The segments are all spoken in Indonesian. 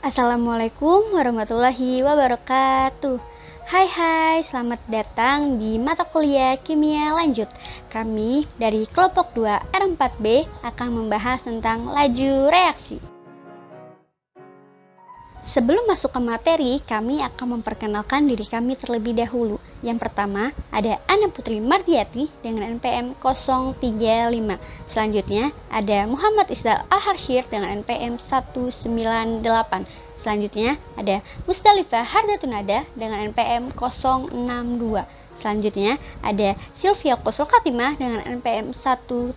Assalamualaikum warahmatullahi wabarakatuh. Hai, selamat datang di mata kuliah kimia lanjut. Kami dari kelompok 2 R4B akan membahas tentang laju reaksi. Sebelum masuk ke materi, kami akan memperkenalkan diri kami terlebih dahulu. Yang pertama, ada Ana Putri Mardiati dengan NPM 035. Selanjutnya, ada Muhammad Isdal Al-Harsyir dengan NPM 198. Selanjutnya, ada Musdalifah Hardatunada dengan NPM 062. Selanjutnya, ada Sylvia Kosul Katimah dengan NPM 139.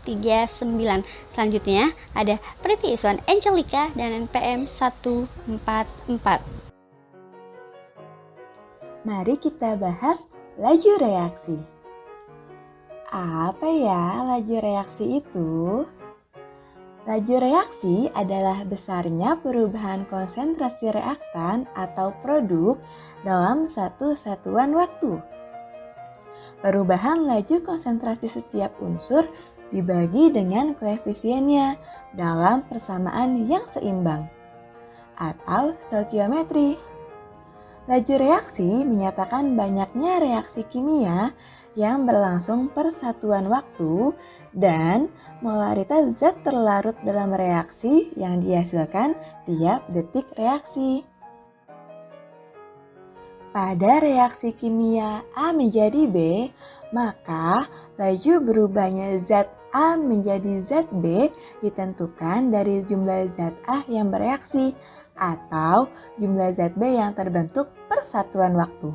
Selanjutnya, ada Priti Iswan Angelica dengan NPM 144. Mari kita bahas laju reaksi. Apa ya laju reaksi itu? Laju reaksi adalah besarnya perubahan konsentrasi reaktan atau produk dalam satu satuan waktu. Perubahan laju konsentrasi setiap unsur dibagi dengan koefisiennya dalam persamaan yang seimbang atau stoikiometri. Laju reaksi menyatakan banyaknya reaksi kimia yang berlangsung per satuan waktu dan molaritas zat terlarut dalam reaksi yang dihasilkan tiap detik reaksi. Pada reaksi kimia A menjadi B, maka laju berubahnya zat A menjadi zat B ditentukan dari jumlah zat A yang bereaksi atau jumlah zat B yang terbentuk per satuan waktu.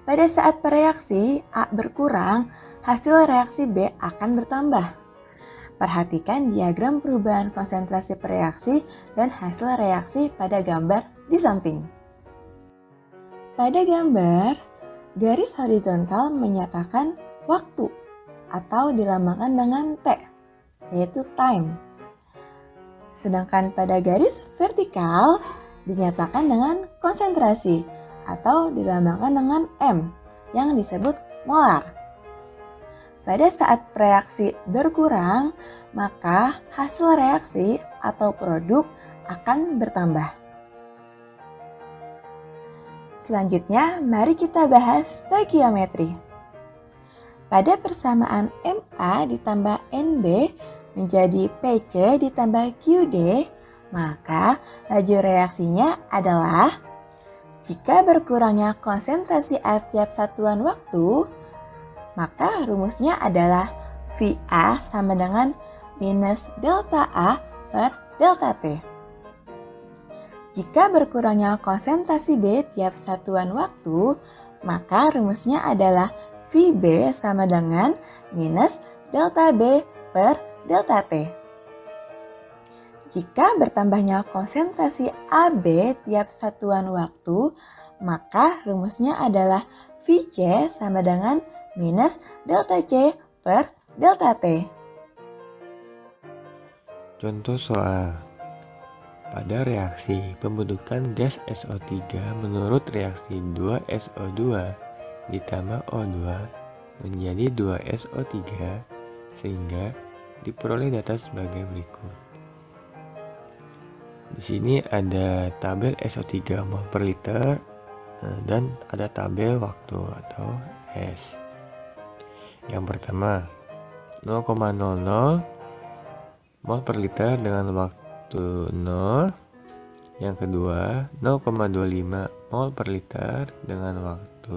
Pada saat bereaksi A berkurang, hasil reaksi B akan bertambah. Perhatikan diagram perubahan konsentrasi per reaksi dan hasil reaksi pada gambar di samping. Pada gambar, garis horizontal menyatakan waktu atau dilambangkan dengan T, yaitu time. Sedangkan pada garis vertikal dinyatakan dengan konsentrasi atau dilambangkan dengan M yang disebut molar. Pada saat reaksi berkurang, maka hasil reaksi atau produk akan bertambah. Selanjutnya, mari kita bahas stoikiometri. Pada persamaan MA ditambah NB menjadi PC ditambah QD, maka laju reaksinya adalah jika berkurangnya konsentrasi A tiap satuan waktu, maka rumusnya adalah VA sama dengan minus delta A per delta T. Jika berkurangnya konsentrasi B tiap satuan waktu, maka rumusnya adalah VB sama dengan minus delta B per delta T. Jika bertambahnya konsentrasi AB tiap satuan waktu, maka rumusnya adalah VC sama dengan minus delta C per delta T. Contoh soal. Pada reaksi pembentukan gas SO3 menurut reaksi 2SO2 ditambah O2 menjadi 2SO3 sehingga diperoleh data sebagai berikut. Di sini ada tabel SO3 mol per liter dan ada tabel waktu atau S. Yang pertama 0,00 mol per liter dengan waktu 0. Yang kedua 0,25 mol per liter dengan waktu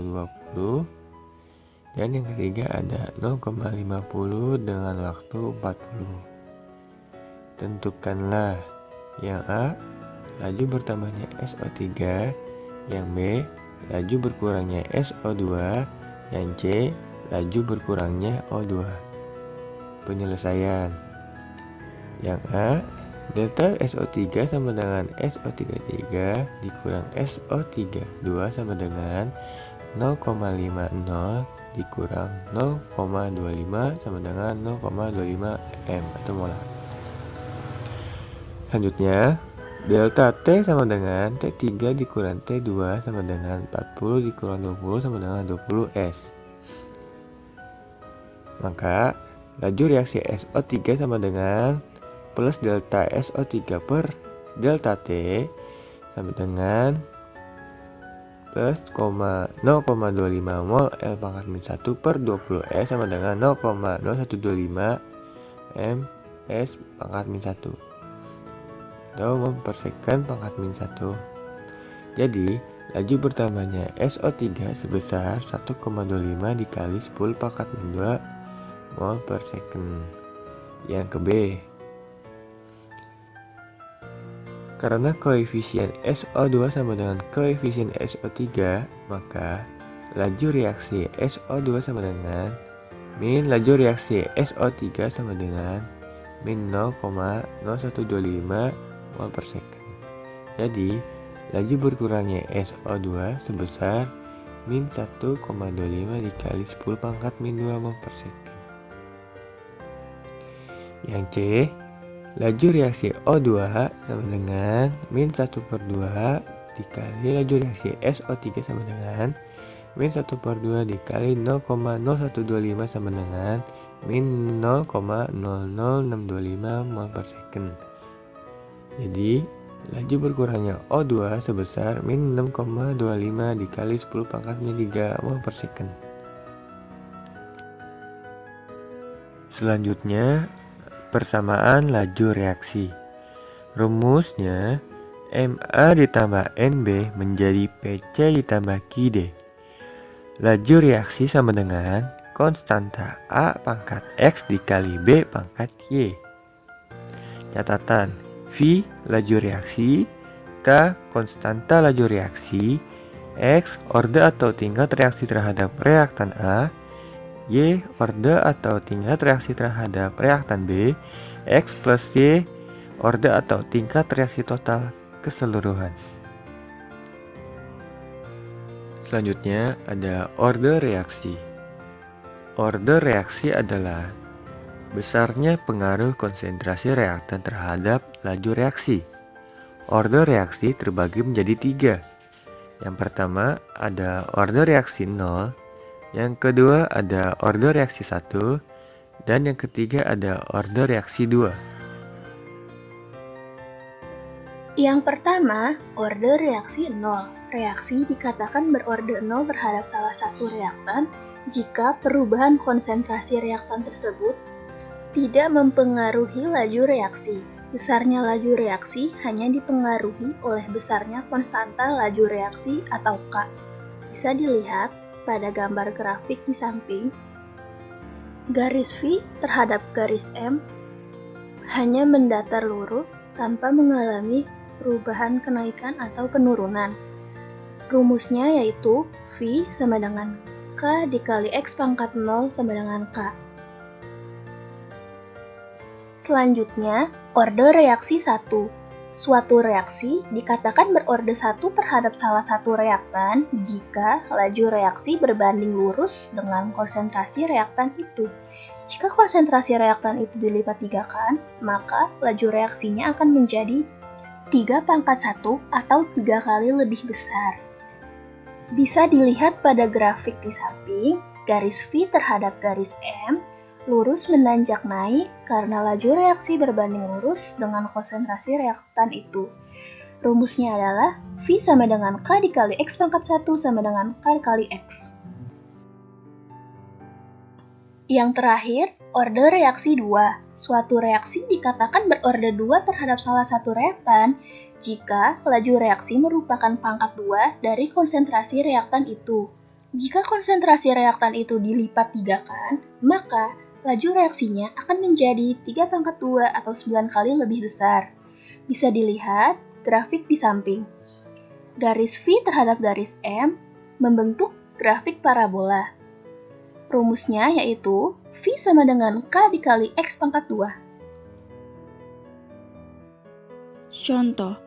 20. Dan yang ketiga ada 0,50 dengan waktu 40. Tentukanlah yang A laju bertambahnya SO3, yang B laju berkurangnya SO2, yang C laju berkurangnya O2. Penyelesaian. Yang A, delta SO3 sama dengan SO33 dikurang SO32 sama dengan 0,50 dikurang 0,25 sama dengan 0,25 M atau molar. Selanjutnya, delta T sama dengan T3 dikurang T2 sama dengan 40 dikurang 20 sama dengan 20 S. Maka, laju reaksi SO3 sama dengan plus delta SO3 per delta T sama dengan plus 0,25 mol L pangkat min 1 per 20 S sama dengan 0,0125 ms pangkat min 1 atau mol per second pangkat min 1. Jadi laju bertambahnya SO3 sebesar 1,25 dikali 10 pangkat min 2 mol per second. Yang ke B, karena koefisien SO2 sama dengan koefisien SO3, maka laju reaksi SO2 sama dengan min laju reaksi SO3 sama dengan min 0,0125 mol per second. Jadi, laju berkurangnya SO2 sebesar min 1,25 dikali 10 pangkat min 2 mol per second. Yang C, laju reaksi O2 sama dengan min 1/2 dikali laju reaksi SO3 sama dengan min 1/2 dikali 0,0125 sama dengan min 0,00625 mol per second. Jadi, laju berkurangnya O2 sebesar min 6,25 dikali 10 pangkat min 3 mol per second. Selanjutnya, persamaan laju reaksi. Rumusnya MA ditambah NB menjadi PC ditambah QD. Laju reaksi sama dengan konstanta A pangkat X dikali B pangkat Y. Catatan, V laju reaksi, K konstanta laju reaksi, X orde atau tingkat reaksi terhadap reaktan A, Y orde atau tingkat reaksi terhadap reaktan B, X plus Y orde atau tingkat reaksi total keseluruhan. Selanjutnya ada orde reaksi. Orde reaksi adalah besarnya pengaruh konsentrasi reaktan terhadap laju reaksi. Orde reaksi terbagi menjadi 3. Yang pertama ada orde reaksi 0, yang kedua ada orde reaksi 1, dan yang ketiga ada orde reaksi 2. Yang pertama, orde reaksi 0. Reaksi dikatakan berorde 0 terhadap salah satu reaktan jika perubahan konsentrasi reaktan tersebut tidak mempengaruhi laju reaksi. Besarnya laju reaksi hanya dipengaruhi oleh besarnya konstanta laju reaksi atau K. Bisa dilihat pada gambar grafik di samping. Garis V terhadap garis M hanya mendatar lurus tanpa mengalami perubahan kenaikan atau penurunan. Rumusnya yaitu V sama dengan K dikali X pangkat 0 sama dengan K. Selanjutnya, orde reaksi 1. Suatu reaksi dikatakan berorde 1 terhadap salah satu reaktan jika laju reaksi berbanding lurus dengan konsentrasi reaktan itu. Jika konsentrasi reaktan itu dilipat 3-kan, maka laju reaksinya akan menjadi 3/1 atau 3 kali lebih besar. Bisa dilihat pada grafik di samping, garis V terhadap garis M lurus menanjak naik karena laju reaksi berbanding lurus dengan konsentrasi reaktan itu. Rumusnya adalah V sama dengan K dikali X pangkat 1 sama dengan K dikali X. Yang terakhir, orde reaksi 2. Suatu reaksi dikatakan berorde 2 terhadap salah satu reaktan jika laju reaksi merupakan pangkat 2 dari konsentrasi reaktan itu. Jika konsentrasi reaktan itu dilipat 3-kan, maka laju reaksinya akan menjadi 3/2 atau 9 kali lebih besar. Bisa dilihat grafik di samping. Garis V terhadap garis M membentuk grafik parabola. Rumusnya yaitu V sama dengan K dikali X pangkat 2. Contoh,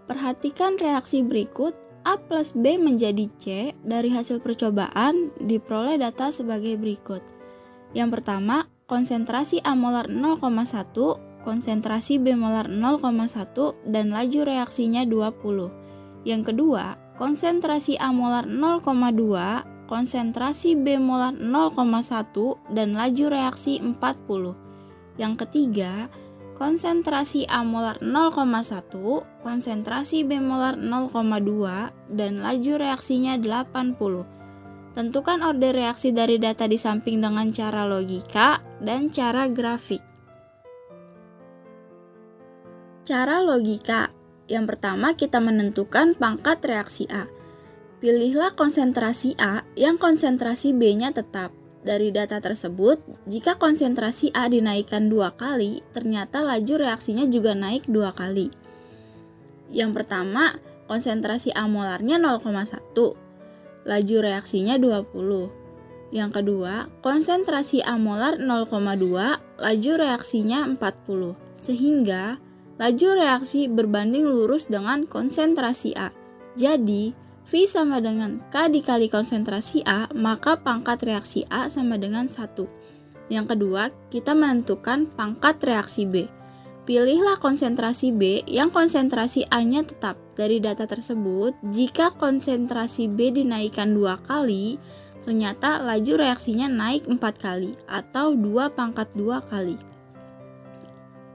perhatikan reaksi berikut. A plus B menjadi C dari hasil percobaan diperoleh data sebagai berikut. Yang pertama, konsentrasi A molar 0,1, konsentrasi B molar 0,1, dan laju reaksinya 20. Yang kedua, konsentrasi A molar 0,2, konsentrasi B molar 0,1, dan laju reaksi 40. Yang ketiga, konsentrasi A molar 0,1, konsentrasi B molar 0,2, dan laju reaksinya 80. Tentukan order reaksi dari data di samping dengan cara logika dan cara grafik. Cara logika. Yang pertama, kita menentukan pangkat reaksi A. Pilihlah konsentrasi A yang konsentrasi B-nya tetap. Dari data tersebut, jika konsentrasi A dinaikkan 2 kali, ternyata laju reaksinya juga naik 2 kali. Yang pertama, konsentrasi A molarnya 0,1, laju reaksinya 20. Yang kedua, konsentrasi A molar 0,2, laju reaksinya 40. Sehingga, laju reaksi berbanding lurus dengan konsentrasi A. Jadi, V sama dengan K dikali konsentrasi A, maka pangkat reaksi A sama dengan 1. Yang kedua, kita menentukan pangkat reaksi B. Pilihlah konsentrasi B yang konsentrasi A-nya tetap. Dari data tersebut, jika konsentrasi B dinaikkan 2 kali, ternyata laju reaksinya naik 4 kali atau 2 pangkat 2 kali.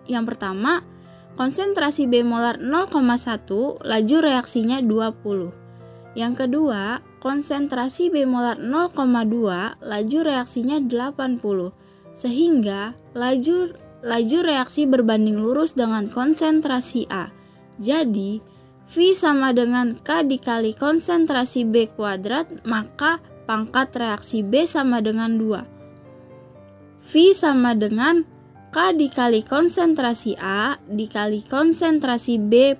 Yang pertama, konsentrasi B molar 0,1, laju reaksinya 20. Yang kedua, konsentrasi B molar 0,2, laju reaksinya 80. Sehingga, laju reaksi berbanding lurus dengan konsentrasi A. Jadi, V sama dengan K dikali konsentrasi B kuadrat, maka pangkat reaksi B sama dengan 2. V sama dengan K dikali konsentrasi A dikali konsentrasi B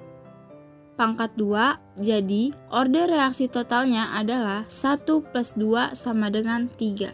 pangkat 2, jadi order reaksi totalnya adalah 1 plus 2 sama dengan 3.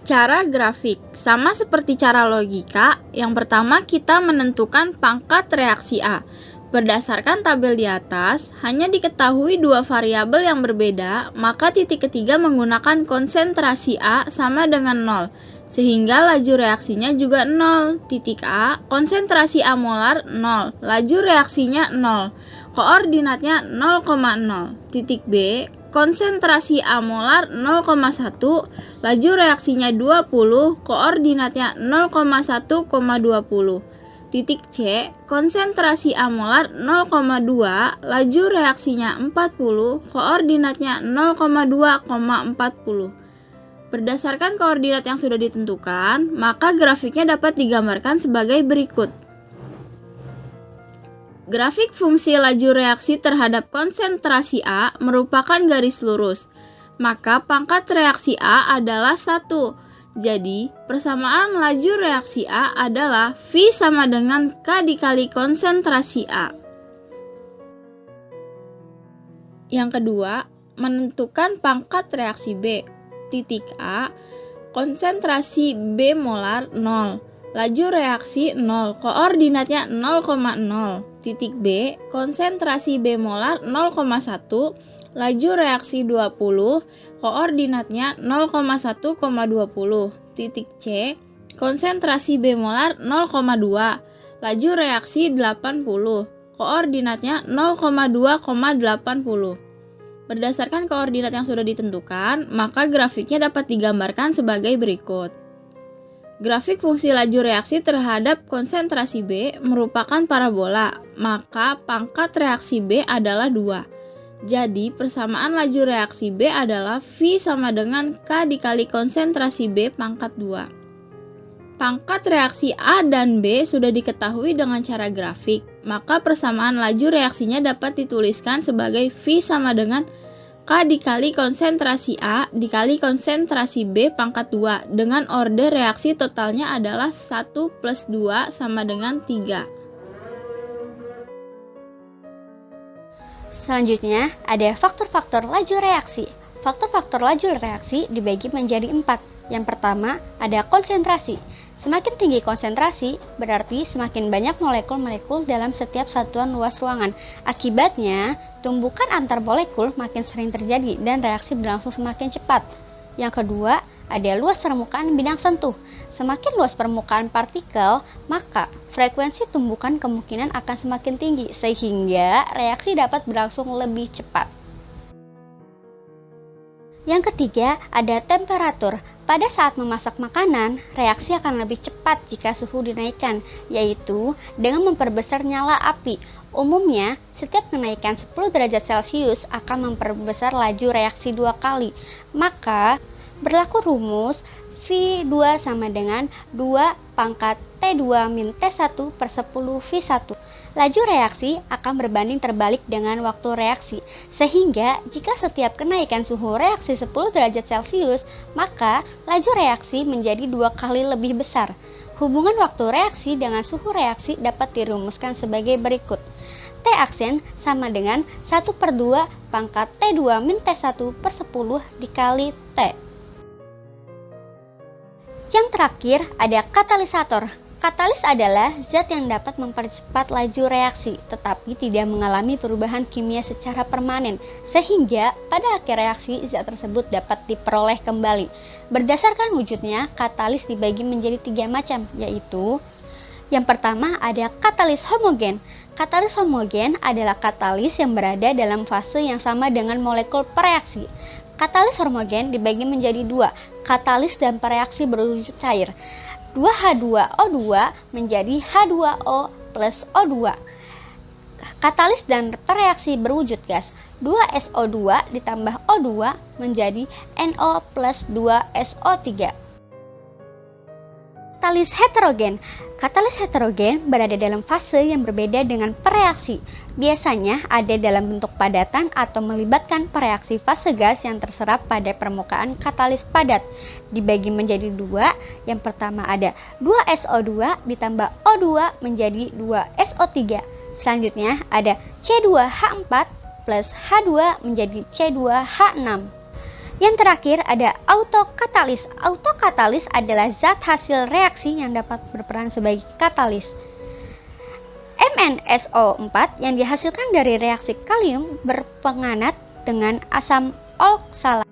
Cara grafik. Sama seperti cara logika, yang pertama kita menentukan pangkat reaksi A. Berdasarkan tabel di atas, hanya diketahui 2 variabel yang berbeda, maka titik ketiga menggunakan konsentrasi A sama dengan 0. Sehingga laju reaksinya juga 0. Titik A, konsentrasi A molar 0, laju reaksinya 0, koordinatnya 0,0. Titik B, konsentrasi A molar 0,1, laju reaksinya 20, koordinatnya 0,1,20. Titik C, konsentrasi A molar 0,2, laju reaksinya 40, koordinatnya 0,2,40. Berdasarkan koordinat yang sudah ditentukan, maka grafiknya dapat digambarkan sebagai berikut. Grafik fungsi laju reaksi terhadap konsentrasi A merupakan garis lurus, maka pangkat reaksi A adalah 1. Jadi, persamaan laju reaksi A adalah V sama dengan K dikali konsentrasi A. Yang kedua, menentukan pangkat reaksi B. Titik A, konsentrasi B molar 0, laju reaksi 0, koordinatnya 0,0. Titik B, konsentrasi B molar 0,1, laju reaksi 20, koordinatnya 0,1,20. Titik C, konsentrasi B molar 0,2, laju reaksi 80, koordinatnya 0,2,80. Berdasarkan koordinat yang sudah ditentukan, maka grafiknya dapat digambarkan sebagai berikut. Grafik fungsi laju reaksi terhadap konsentrasi B merupakan parabola, maka pangkat reaksi B adalah 2. Jadi, persamaan laju reaksi B adalah V sama dengan K dikali konsentrasi B pangkat 2. Pangkat reaksi A dan B sudah diketahui dengan cara grafik, maka persamaan laju reaksinya dapat dituliskan sebagai V sama dengan K dikali konsentrasi A dikali konsentrasi B pangkat 2 dengan order reaksi totalnya adalah 1 plus 2 sama dengan 3. Selanjutnya, ada faktor-faktor laju reaksi. Faktor-faktor laju reaksi dibagi menjadi 4. Yang pertama, ada konsentrasi. Semakin tinggi konsentrasi, berarti semakin banyak molekul-molekul dalam setiap satuan luas ruangan. Akibatnya, tumbukan antar molekul makin sering terjadi dan reaksi berlangsung semakin cepat. Yang kedua, ada luas permukaan bidang sentuh. Semakin luas permukaan partikel, maka frekuensi tumbukan kemungkinan akan semakin tinggi, sehingga reaksi dapat berlangsung lebih cepat. Yang ketiga, ada temperatur. Pada saat memasak makanan, reaksi akan lebih cepat jika suhu dinaikkan, yaitu dengan memperbesar nyala api. Umumnya, setiap kenaikan 10 derajat Celcius akan memperbesar laju reaksi 2 kali. Maka, berlaku rumus V2 sama dengan 2 pangkat T2 min T1 per 10 V1. Laju reaksi akan berbanding terbalik dengan waktu reaksi, sehingga jika setiap kenaikan suhu reaksi 10 derajat Celcius, maka laju reaksi menjadi 2 kali lebih besar. Hubungan waktu reaksi dengan suhu reaksi dapat dirumuskan sebagai berikut. T aksen sama dengan 1/2 pangkat T2 min T1 per 10 dikali T. Yang terakhir ada katalisator. Katalis adalah zat yang dapat mempercepat laju reaksi, tetapi tidak mengalami perubahan kimia secara permanen, sehingga pada akhir reaksi zat tersebut dapat diperoleh kembali. Berdasarkan wujudnya, katalis dibagi menjadi 3 macam, yaitu yang pertama ada katalis homogen. Katalis homogen adalah katalis yang berada dalam fase yang sama dengan molekul pereaksi. Katalis homogen dibagi menjadi 2, katalis dan pereaksi berwujud cair. 2H2O2 menjadi H2O plus O2. Katalis dan pereaksi berwujud gas. 2SO2 ditambah O2 menjadi NO plus 2SO3. Katalis heterogen. Katalis heterogen berada dalam fase yang berbeda dengan pereaksi. Biasanya ada dalam bentuk padatan atau melibatkan pereaksi fase gas yang terserap pada permukaan katalis padat. Dibagi menjadi 2, yang pertama ada 2SO2 ditambah O2 menjadi 2SO3. Selanjutnya ada C2H4 plus H2 menjadi C2H6. Yang terakhir ada autokatalis. Autokatalis adalah zat hasil reaksi yang dapat berperan sebagai katalis. MnSO4 yang dihasilkan dari reaksi kalium berpenganat dengan asam oksalat.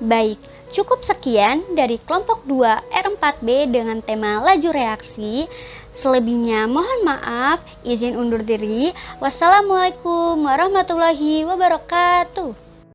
Baik, cukup sekian dari kelompok 2 R4B dengan tema laju reaksi. Selebihnya mohon maaf, izin undur diri. Wassalamualaikum warahmatullahi wabarakatuh.